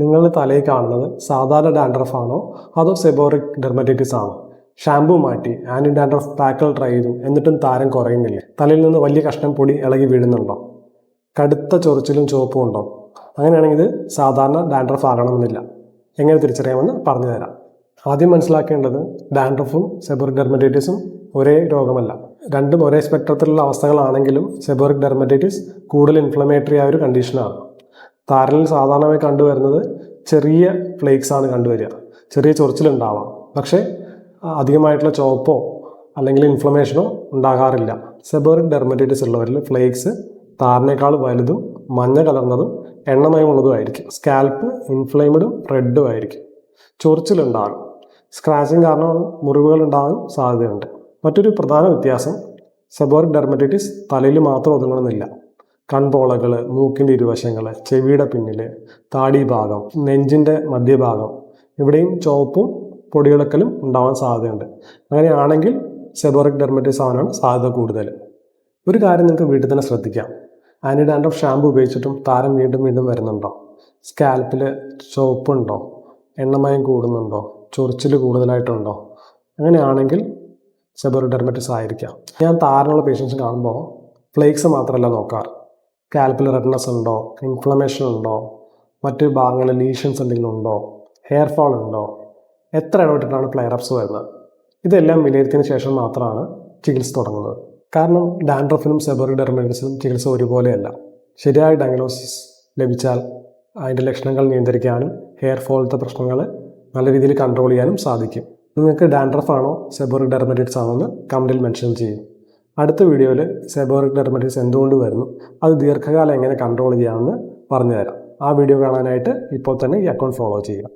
നിങ്ങൾ തലയിൽ കാണുന്നത് സാധാരണ ഡാൻഡ്രഫ് ആണോ അതോ സെബോറിക് ഡെർമറ്റൈറ്റിസ് ആണോ? ഷാമ്പു മാറ്റി ആൻറ്റി ഡാൻഡ്രഫ് പാക്കുകൾ ട്രൈ ചെയ്തു എന്നിട്ടും താരം കുറയുന്നില്ല. തലയിൽ നിന്ന് വലിയ കഷ്ണം പൊടി ഇളകി വീഴുന്നുണ്ടോ? കടുത്ത ചൊറിച്ചിലും ചുവപ്പും ഉണ്ടോ? അങ്ങനെയാണെങ്കിൽ ഇത് സാധാരണ ഡാൻഡ്രഫ് ആകണമെന്നില്ല. എങ്ങനെ തിരിച്ചറിയാമെന്ന് പറഞ്ഞു തരാം. ആദ്യം മനസ്സിലാക്കേണ്ടത് ഡാൻഡ്രഫും സെബോറിക് ഡെർമറ്റൈറ്റിസും ഒരേ രോഗമല്ല. രണ്ടും ഒരേ സ്പെക്ട്രത്തിലുള്ള അവസ്ഥകളാണെങ്കിലും സെബോറിക് ഡെർമറ്റൈറ്റിസ് കൂടുതൽ ഇൻഫ്ലമേറ്ററി ആയ ഒരു കണ്ടീഷനാണ്. താരനിൽ സാധാരണയായി കണ്ടുവരുന്നത് ചെറിയ ഫ്ലേക്സ് ആണ് കണ്ടുവരിക. ചെറിയ ചൊറിച്ചിലുണ്ടാവാം, പക്ഷേ അധികമായിട്ടുള്ള ചുവപ്പോ അല്ലെങ്കിൽ ഇൻഫ്ലമേഷനോ ഉണ്ടാകാറില്ല. സെബോറിക് ഡെർമറ്റൈറ്റിസ് ഉള്ളവരിൽ ഫ്ലേക്സ് താരനേക്കാൾ വലുതും മഞ്ഞ കലർന്നതും എണ്ണമയമുള്ളതുമായിരിക്കും. സ്കാൽപ്പ് ഇൻഫ്ലെയിംഡും റെഡും ആയിരിക്കും. ചൊറിച്ചിലുണ്ടാകും. സ്ക്രാച്ചിങ് കാരണം മുറിവുകൾ ഉണ്ടാകാൻ സാധ്യതയുണ്ട്. മറ്റൊരു പ്രധാന വ്യത്യാസം സെബോറിക് ഡെർമറ്റൈറ്റിസ് തലയിൽ മാത്രം ഒതുങ്ങണമെന്നില്ല. കൺപോളകൾ, മൂക്കിൻ്റെ ഇരുവശങ്ങൾ, ചെവിയുടെ പിന്നിൽ, താടി ഭാഗം, നെഞ്ചിൻ്റെ മധ്യഭാഗം ഇവിടെയും ചുവപ്പും പൊടികളക്കലും ഉണ്ടാവാൻ സാധ്യതയുണ്ട്. അങ്ങനെയാണെങ്കിൽ സെബോറിക് ഡെർമറ്റൈറ്റിസ് ആവാനാണ് സാധ്യത കൂടുതൽ. ഒരു കാര്യം നിങ്ങൾക്ക് വീട്ടിൽ തന്നെ ശ്രദ്ധിക്കാം. ആൻറ്റി ഡാൻഡ്രഫ് ഷാമ്പു ഉപയോഗിച്ചിട്ടും താരം വീണ്ടും വീണ്ടും വരുന്നുണ്ടോ? സ്കാൽപ്പിൽ ചുവപ്പുണ്ടോ? എണ്ണമയം കൂടുന്നുണ്ടോ? ചൊറിച്ചിൽ കൂടുതലായിട്ടുണ്ടോ? അങ്ങനെയാണെങ്കിൽ സെബോറിക് ഡെർമറ്റൈറ്റിസ് ആയിരിക്കാം. ഞാൻ താരനുള്ള പേഷ്യൻസ് കാണുമ്പോൾ ഫ്ലേക്സ് മാത്രമല്ല നോക്കാറ്. സ്കാൽപ്പിൽ റെഡ്നെസ് ഉണ്ടോ? ഇൻഫ്ലമേഷൻ ഉണ്ടോ? മറ്റ് ഭാഗങ്ങളിൽ ലീഷൻസ് എന്തെങ്കിലും ഉണ്ടോ? ഹെയർ ഫാൾ ഉണ്ടോ? എത്ര ഇടപെട്ടിട്ടാണ് ഫ്ലെയർ-അപ്സ് വരുന്നത്? ഇതെല്ലാം വിലയിരുത്തിയതിന് ശേഷം മാത്രമാണ് ചികിത്സ തുടങ്ങുന്നത്. കാരണം ഡാൻഡ്രഫിനും സെബോറിക് ഡെർമറ്റൈറ്റിസിനും ചികിത്സ ഒരുപോലെയല്ല. ശരിയായ ഡയഗ്നോസിസ് ലഭിച്ചാൽ അതിൻ്റെ ലക്ഷണങ്ങൾ നിയന്ത്രിക്കാനും ഹെയർ ഫോളത്തെ പ്രശ്നങ്ങൾ നല്ല രീതിയിൽ കൺട്രോൾ ചെയ്യാനും സാധിക്കും. നിങ്ങൾക്ക് ഡാൻഡ്രഫ് ആണോ സെബോറിക് ഡെർമറ്റൈറ്റിസ് ആണോ എന്ന് കമൻറ്റിൽ മെൻഷൻ ചെയ്യും. അടുത്ത വീഡിയോയിൽ സെബോറിക് ഡെർമറ്റൈറ്റിസ് എന്തുകൊണ്ട് വരുന്നു, അത് ദീർഘകാലം എങ്ങനെ കൺട്രോൾ ചെയ്യാമെന്ന് പറഞ്ഞു തരാം. ആ വീഡിയോ കാണാനായിട്ട് ഇപ്പോൾ തന്നെ ഈ അക്കൗണ്ട് ഫോളോ ചെയ്യുക.